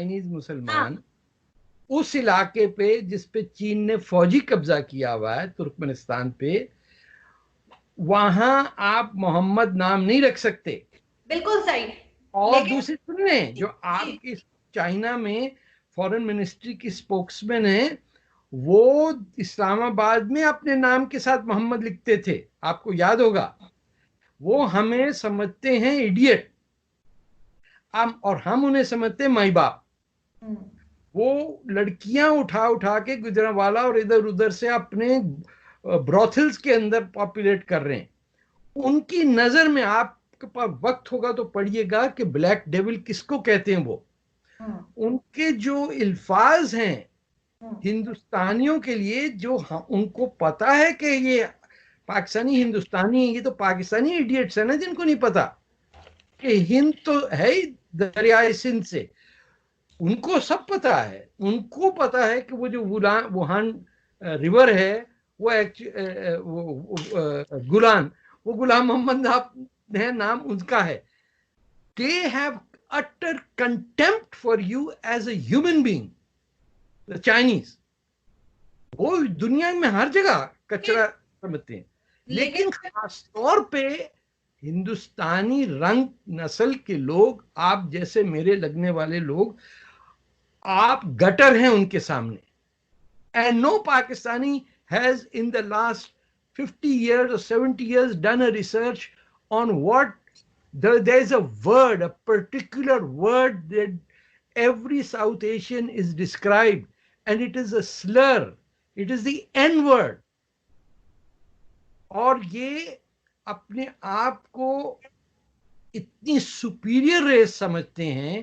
Chinese हाँ, मुसलमान उस इलाके पे जिस पे चीन ने फौजी कब्जा किया हुआ है, तुर्कमेनिस्तान पे, वहां आप मोहम्मद नाम नहीं रख सकते। बिल्कुल सही। और लेकिन दूसरी सुनने, जी जो जी, आपकी चाइना में फॉरेन मिनिस्ट्री की स्पोक्समैन है, वो इस्लामाबाद में अपने नाम के साथ मोहम्मद लिखते थे, आपको याद होगा। वो हमें समझते हैं इडियट, और हम उन्हें समझते हैं माई बाप। हम्म, वो लड़कियां उठा उठा के गुजरांवाला और इधर उधर से अपने ब्रॉथल्स के अंदर पॉपुलेट कर रहे हैं। उनकी नजर में, आपके पास वक्त होगा तो पढ़िएगा कि ब्लैक डेविल किसको कहते हैं। वो हम्म, उनके जो अल्फाज हैं हम्म, हिंदुस्तानियों के लिए, जो उनको पता है कि ये पाकिस्तानी हिंदुस्तानी है, ये तो पाकिस्तानी इडियट्स है ना जिनको नहीं पता कि हिंद तो है ही दरियाए सिंध से। उनको सब पता है, उनको पता है कि वो जो वुहान रिवर है, वो गुलान, वो गुलाम मोहम्मद है, नाम उनका है। They have utter contempt for you as a human being, the Chinese. वो दुनिया में हर जगह कचरा समझते हैं, लेकिन लेकिन खास तौर पे हिंदुस्तानी रंग नस्ल के लोग, आप जैसे मेरे लगने वाले लोग, आप गटर हैं उनके सामने। And no Pakistani has in the last 50 years or 70 years done a research on what there's a word, a particular word that every South Asian is described, and it is a slur. It is the N word. और ये अपने आप को इतनी superior race समझते हैं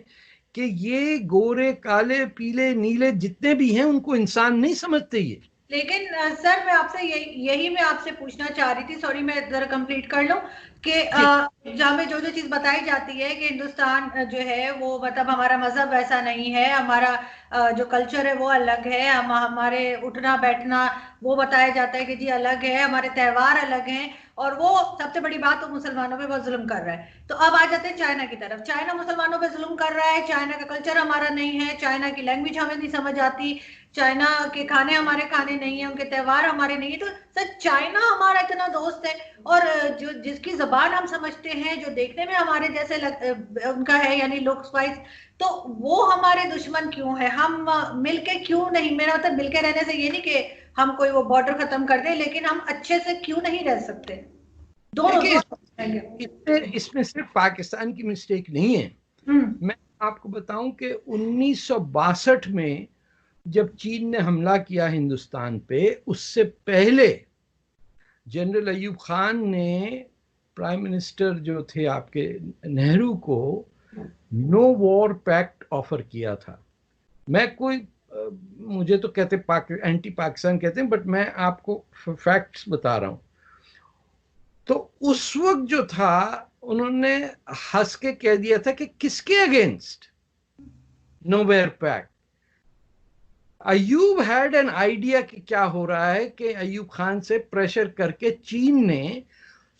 कि ये गोरे काले पीले नीले जितने भी हैं उनको इंसान नहीं समझते ये। लेकिन सर, मैं आपसे यही मैं आपसे पूछना चाह रही थी, सॉरी मैं जरा कंप्लीट कर लूं कि जी जहाँ में जो जो चीज बताई जाती है कि हिंदुस्तान जो है वो मतलब हमारा मजहब ऐसा नहीं है, हमारा जो कल्चर है वो अलग है, हम हमारे उठना बैठना वो बताया जाता है कि जी अलग है, हमारे त्योहार अलग हैं, और वो सबसे बड़ी बात तो मुसलमानों पे बहुत जुल्म कर रहा है। तो अब आ जाते हैं चाइना की तरफ। चाइना मुसलमानों पे जुल्म कर रहा है, चाइना का कल्चर हमारा नहीं है, चाइना की लैंग्वेज हमें नहीं समझ आती, चाइना के खाने हमारे खाने नहीं है, उनके त्योहार हमारे नहीं है। तो सर, चाइना हमारा इतना दोस्त है, और जो जिसकी जबान हम समझते हैं, जो देखने में हमारे जैसे उनका है यानी लुक्स वाइज, तो वो हमारे दुश्मन क्यों है? हम मिलके क्यों नहीं, मेरा मतलब मिलके रहने से ये नहीं कि हम कोई वो बॉर्डर खत्म कर दें, लेकिन हम अच्छे से क्यों नहीं रह सकते? दोनों देखिए, दोनों। इसमें सिर्फ पाकिस्तान की मिस्टेक नहीं है। हम्म, मैं आपको बताऊं कि 1962 में जब चीन ने हमला किया हिंदुस्तान पे, उससे पहले जनरल अयूब खान ने, प्राइम मिनिस्टर जो थे आपके, नेहरू को नो वॉर पैक्ट ऑफर किया था। मैं कोई मुझे तो कहते एंटी पाकिस्तान कहते हैं, बट मैं आपको फैक्ट्स बता रहा हूं। तो उस वक्त जो था, उन्होंने हंस के कह दिया था कि किसके against no war pact. Ayub had an idea कि क्या हो रहा है, कि अयूब खान से प्रेशर करके चीन ने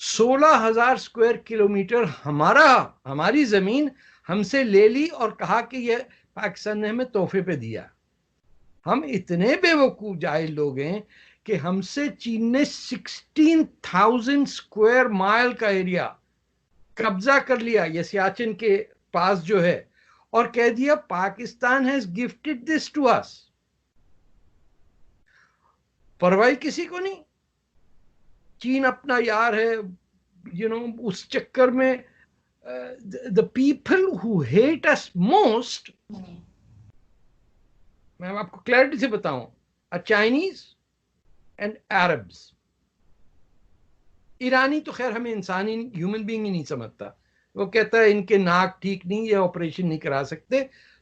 16,000 स्क्वायर किलोमीटर हमारी जमीन हमसे ले ली और कहा कि ये पाकिस्तान ने हमें तोहफे पे दिया। हम इतने बेवकूफ जाहिल लोग हैं कि हमसे चीन ने 16,000 स्क्वायर माइल का एरिया कब्जा कर लिया, ये सियाचिन के पास जो है, और कह दिया Pakistan has gifted this to us. परवाही किसी को नहीं, चीन अपना यार है, उस चक्कर में the people who hate us most, मैं आपको क्लैरिटी से बताऊं, अ चाइनीज एंड अरब्स। ईरानी तो खैर हमें इंसानी ह्यूमन बीइंग ही नहीं समझता, वो कहता है इनके नाक ठीक नहीं, ये ऑपरेशन नहीं करा सकते,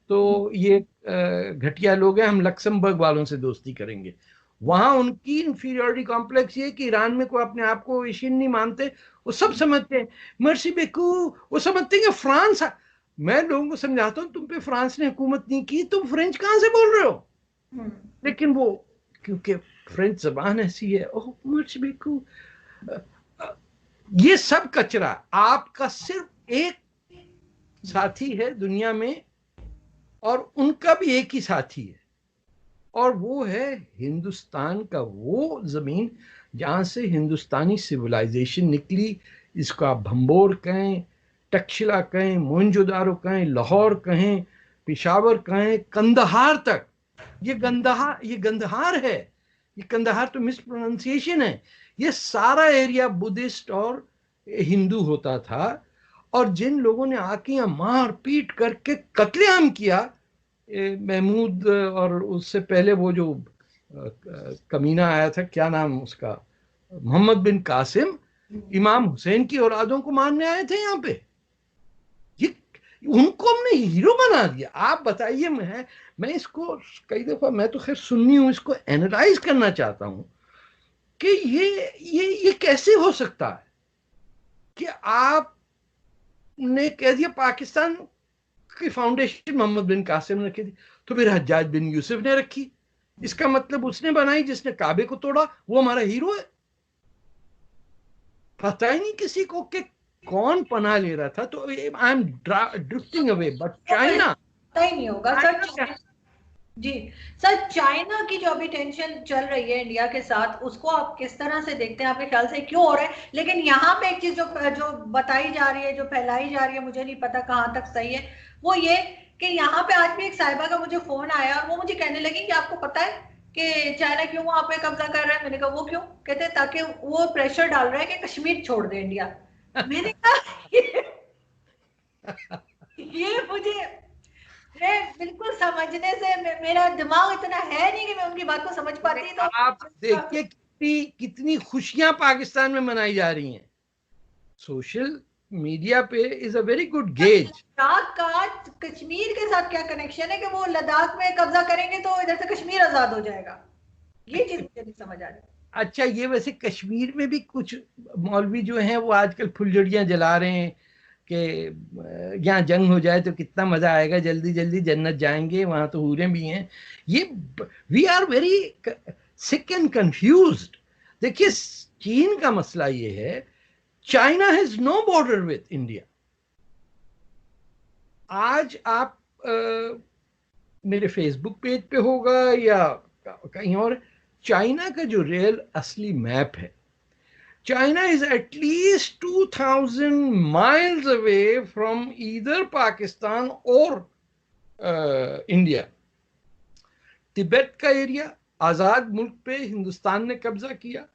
तो ये घटिया लोग हैं, हम लक्समबर्ग वालों से दोस्ती करेंगे। वहां उनकी इंफीरियोरिटी कॉम्प्लेक्स ये कि ईरान में कोई अपने आप को एशियन नहीं मानते, वो सब समझते हैं मर्सी बेकू, वो समझते हैं कि फ्रांस, मैं लोगों को समझाता हूँ तुम पे फ्रांस ने हुकूमत नहीं की, तुम फ्रेंच कहां से बोल रहे हो? लेकिन वो, क्योंकि फ्रेंच जबान ऐसी है, ओह मर्सी बेकू। ये सब कचरा, आपका सिर्फ एक साथी है दुनिया में, और उनका भी एक ही साथी है, और वो है हिंदुस्तान का वो ज़मीन जहाँ से हिंदुस्तानी सिविलाइजेशन निकली। इसको आप भंबोर कहें, तक्षशिला कहें, मोहनजोदारो कहें, लाहौर कहें, पेशावर कहें, कंदहार तक। ये गंदहार है, ये कंदहार तो मिस प्रोनाउंसिएशन है। ये सारा एरिया बुद्धिस्ट और हिंदू होता था, और जिन लोगों ने आके यहाँ मार पीट करके कत्लेआम किया, महमूद और उससे पहले वो जो कमीना आया था, क्या नाम उसका, मोहम्मद बिन कासिम, इमाम हुसैन की औलादों को मारने आए थे यहाँ पे। ये उनको हमने हीरो बना दिया। आप बताइए, मैं इसको कई दफा, मैं तो खैर सुन्नी हूं, इसको एनालाइज करना चाहता हूं कि ये कैसे हो सकता है कि आपने कह दिया पाकिस्तान की फाउंडेशन मोहम्मद बिन कासिम ने रखी थी, तो फिर हज्जाज बिन यूसुफ ने रखी। इसका मतलब उसने बनाई, जिसने काबे को तोड़ा वो हमारा हीरो है। पता ही नहीं किसी को कि कौन पनाह ले रहा था। तो I am drifting away, but China पता ही नहीं होगा सर। जी सर, चाइना की जो अभी टेंशन चल रही है इंडिया के साथ, उसको आप किस तरह से देखते हैं? आपके ख्याल से क्यों हो रहा है? लेकिन यहाँ पे एक चीज जो बताई जा रही है, जो फैलाई जा रही है, मुझे नहीं पता कहाँ तक सही है, वो ये कि यहाँ पे आज भी एक साहिबा का मुझे फोन आया और वो मुझे कहने लगी कि आपको पता है कि चाइना क्यों वहां पे कब्जा कर रहा है? मैंने कहा वो क्यों? कहते ताकि वो प्रेशर डाल रहा है कि कश्मीर छोड़ दे इंडिया। मैंने कहा ये मुझे, मैं बिल्कुल समझने से मेरा दिमाग इतना है नहीं कि मैं उनकी बात को समझ पाती। तो आप देखिए कितनी खुशियां पाकिस्तान में मनाई जा रही हैं। सोशल मीडिया पे is a very good gauge. Ladakh का कश्मीर के साथ क्या कनेक्शन है कि वो लद्दाख में कब्जा करेंगे तो इधर से कश्मीर आजाद हो जाएगा? ये चीज मुझे नहीं समझ आ रही। अच्छा, ये वैसे कश्मीर में भी कुछ मौलवी जो हैं वो आजकल फुलझड़ियां जला रहे हैं कि यहाँ जंग हो जाए तो कितना मजा आएगा, जल्दी जल्दी जन्नत जाएंगे, वहां तो हूरें भी हैं। ये we are very sick and confused. देखिए, चीन का मसला ये है, China has no border with India. आज आप मेरे फेसबुक पेज पे होगा या कहीं और, चाइना का जो रियल असली मैप है, China is at least 2000 miles away from either Pakistan or India. Tibet का एरिया, आजाद मुल्क पे हिंदुस्तान ने कब्जा किया,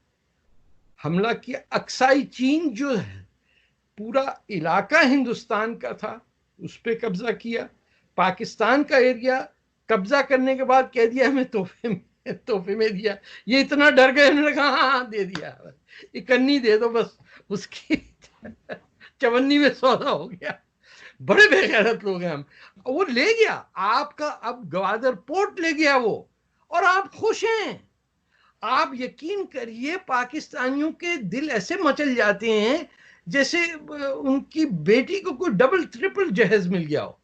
हमला किया। अक्साई चीन जो है, पूरा इलाका हिंदुस्तान का था, उस पे कब्जा किया। पाकिस्तान का एरिया कब्जा करने के बाद कह दिया हमें तोहफे में दिया। ये इतना डर गए, उन्होंने कहा हाँ दे दिया, इकन्नी दे दो बस, उसकी चवन्नी में सौदा हो गया। बड़े बेगैरत लोग हैं हम। वो ले गया आपका, अब ग्वादर पोर्ट ले गया वो, और आप खुश हैं। आप यकीन करिए, पाकिस्तानियों के दिल ऐसे मचल जाते हैं जैसे उनकी बेटी को कोई डबल ट्रिपल जहेज मिल गया हो।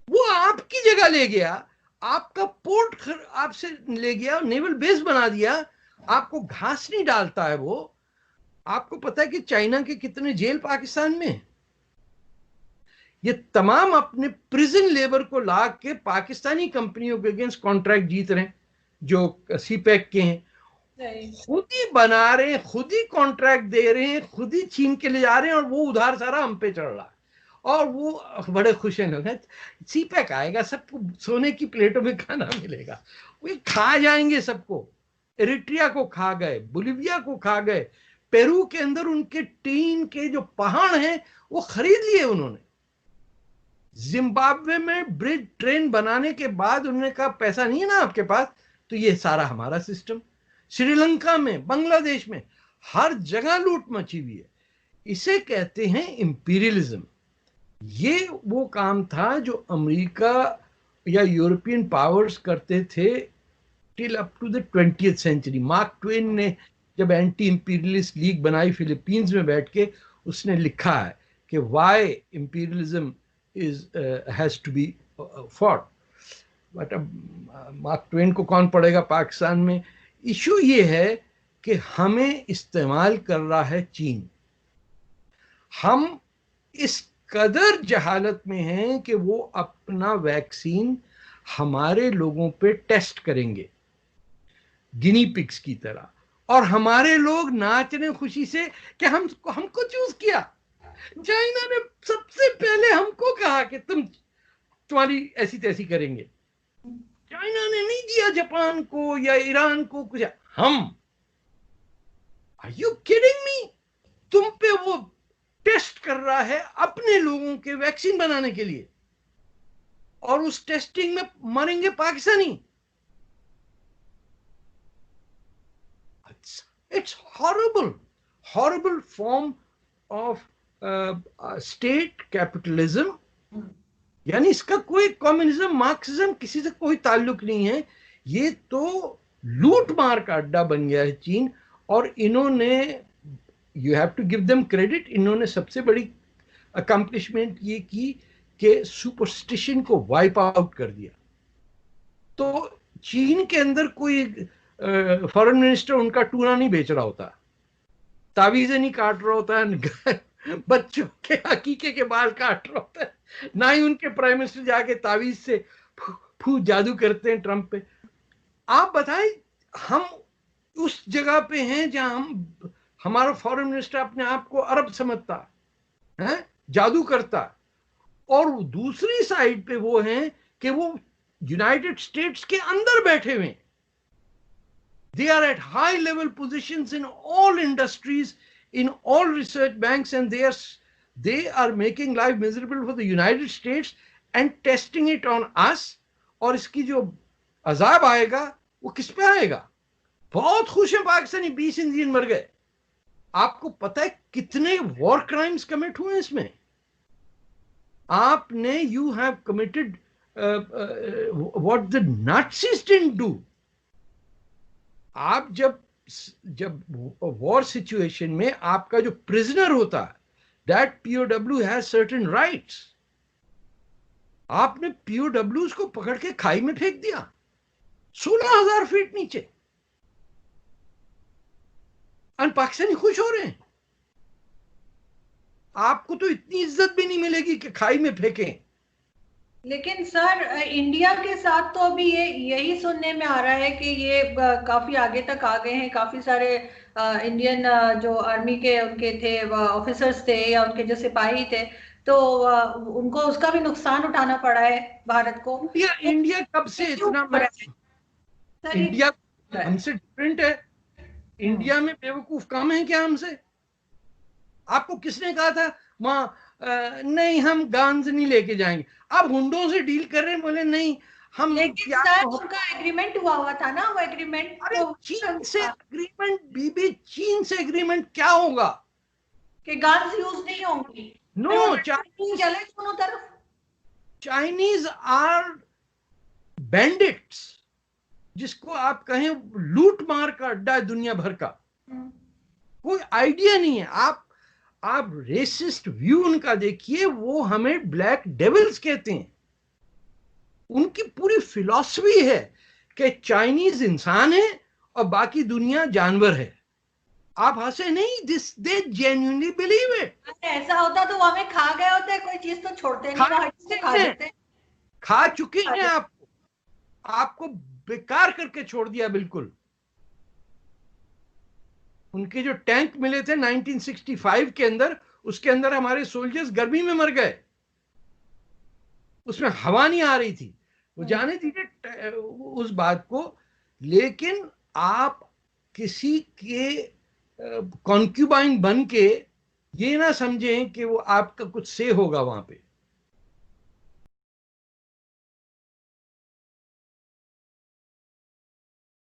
वो आपकी जगह ले गया, आपका पोर्ट आपसे ले गया, नेवल बेस बना दिया, आपको घास नहीं डालता है वो। आपको पता है कि चाइना के कितने जेल पाकिस्तान में? ये तमाम अपने प्रिजन लेबर को ला के पाकिस्तानी कंपनियों के अगेंस्ट कॉन्ट्रैक्ट जीत रहे हैं, जो सीपैक के हैं, खुद ही बना रहे हैं, खुद ही कॉन्ट्रैक्ट दे रहे हैं, खुद ही छीन के ले जा रहे हैं, और वो उधार सारा हम पे चढ़ रहा है। और वो बड़े खुश हैं लोग, सीपैक आएगा, सबको सोने की प्लेटों में खाना मिलेगा, वो खा जाएंगे सबको। एरिट्रिया को खा गए, बोलिविया को खा गए, पेरू के अंदर उनके टीन के जो पहाड़ हैं वो खरीद लिए उन्होंने। जिम्बाब्वे में ब्रिज ट्रेन बनाने के बाद उन्होंने कहा पैसा नहीं है ना आपके पास, तो ये सारा हमारा सिस्टम। श्रीलंका में, बांग्लादेश में, हर जगह लूट मची हुई है। इसे कहते हैं इंपीरियलिज्म। ये वो काम था जो अमेरिका या यूरोपियन पावर्स करते थे till up to the 20th century. Mark Twain ने जब एंटी इंपीरियलिस्ट लीग बनाई फिलीपींस में बैठ के, उसने लिखा है कि why imperialism is has to be fought. But अब मार्क ट्वेन को कौन पढ़ेगा पाकिस्तान में। इशू ये है कि हमें इस्तेमाल कर रहा है चीन। हम इस कदर जहालत में हैं कि वो अपना वैक्सीन हमारे लोगों पे टेस्ट करेंगे गिनी पिग्स की तरह, और हमारे लोग नाच रहे खुशी से कि हमको चूज किया। चाइना ने सबसे पहले हमको कहा कि तुम्हारी ऐसी तैसी करेंगे। चाइना ने नहीं दिया जापान को या ईरान को कुछ। हम, आर यू किडिंग मी? तुम पे वो टेस्ट कर रहा है अपने लोगों के वैक्सीन बनाने के लिए, और उस टेस्टिंग में मरेंगे Pakistani. It's horrible form of state capitalism. यानी इसका कोई कम्युनिज्म मार्क्सिज्म किसी से कोई ताल्लुक नहीं है। ये तो लूट मार का अड्डा बन गया है चीन। और इन्होंने, you have to give them credit, इन्होंने सबसे बड़ी अकम्पलिशमेंट ये की कि सुपरस्टिशन को वाइप आउट कर दिया। तो चीन के अंदर कोई फॉरेन मिनिस्टर उनका टूना नहीं बेच रहा होता, तावीज़ें नहीं काट रहा होता, बच्चों के हकीके के बाल काट रहा होता है, ना ही उनके प्राइम मिनिस्टर जाके तावीज से फू जादू करते हैं ट्रंप पे। आप बताएं, हम उस जगह पे हैं जहां हमारा फॉरेन मिनिस्टर अपने आप को अरब समझता है, जादू करता, और दूसरी साइड पे वो हैं कि वो यूनाइटेड स्टेट्स के अंदर बैठे हुए। They are at high level positions in all industries, in all research banks, and they are making life miserable for the United States and testing it on us. और इसकी जो अजाब आएगा वो किस पे आएगा? बहुत खुश हैं पाकिस्तानी, 20 इंडियन मर गए। आपको पता है कितने वॉर क्राइम्स कमिट हुए इसमें? आपने, you have committed what the Nazis didn't do. आप जब वॉर सिचुएशन में आपका जो प्रिजनर होता है, that POW has certain rights. आपने POWs को पकड़ के खाई में फेंक दिया 16,000 फीट नीचे, और पाकिस्तानी खुश हो रहे हैं। आपको तो इतनी इज्जत भी नहीं मिलेगी कि खाई में फेंकें। लेकिन सर, इंडिया के साथ तो अभी यही सुनने में आ रहा है कि ये काफी आगे तक आ गए हैं। काफी सारे इंडियन जो आर्मी के उनके थे ऑफिसर्स थे या उनके जो सिपाही थे, तो उनको उसका भी नुकसान उठाना पड़ा है भारत को। इंडिया कब से इतना इंडिया हमसे डिफरेंट है? इंडिया में बेवकूफ काम है क्या हमसे? आपको किसने कहा था वहां नहीं हम गान्स नहीं लेके जाएंगे? आप हुंडों से डील कर रहे हैं, बोले नहीं हम। लेकिन सर उनका एग्रीमेंट हुआ था ना, वो एग्रीमेंट। अरे चीन से एग्रीमेंट, बीबी चीन से एग्रीमेंट क्या होगा कि गन्स यूज नहीं होंगी? नो, चले दोनों तरफ। चाइनीज आर बैंडिट्स, जिसको आप कहें लूट मार का अड्डा है दुनिया भर का। कोई आइडिया नहीं है। आप रेसिस्ट व्यू उनका देखिए, वो हमें ब्लैक डेविल्स कहते हैं। उनकी पूरी फिलॉसफी है कि चाइनीज इंसान है और बाकी दुनिया जानवर है। आप हंसे नहीं, दे जेन्युइनली बिलीव इट। ऐसा होता तो वो हमें खा गए होते, कोई चीज तो छोड़ते नहीं, खा चुके हैं आपको बेकार करके छोड़ दिया बिल्कुल। उनके जो टैंक मिले थे 1965 के अंदर, उसके अंदर हमारे सोल्जर्स गर्मी में मर गए, उसमें हवा नहीं आ रही थी। वो जाने दीजिए उस बात को। लेकिन आप किसी के कॉन्क्यूबाइन बन के ये ना समझें कि वो आपका कुछ से होगा वहां पे।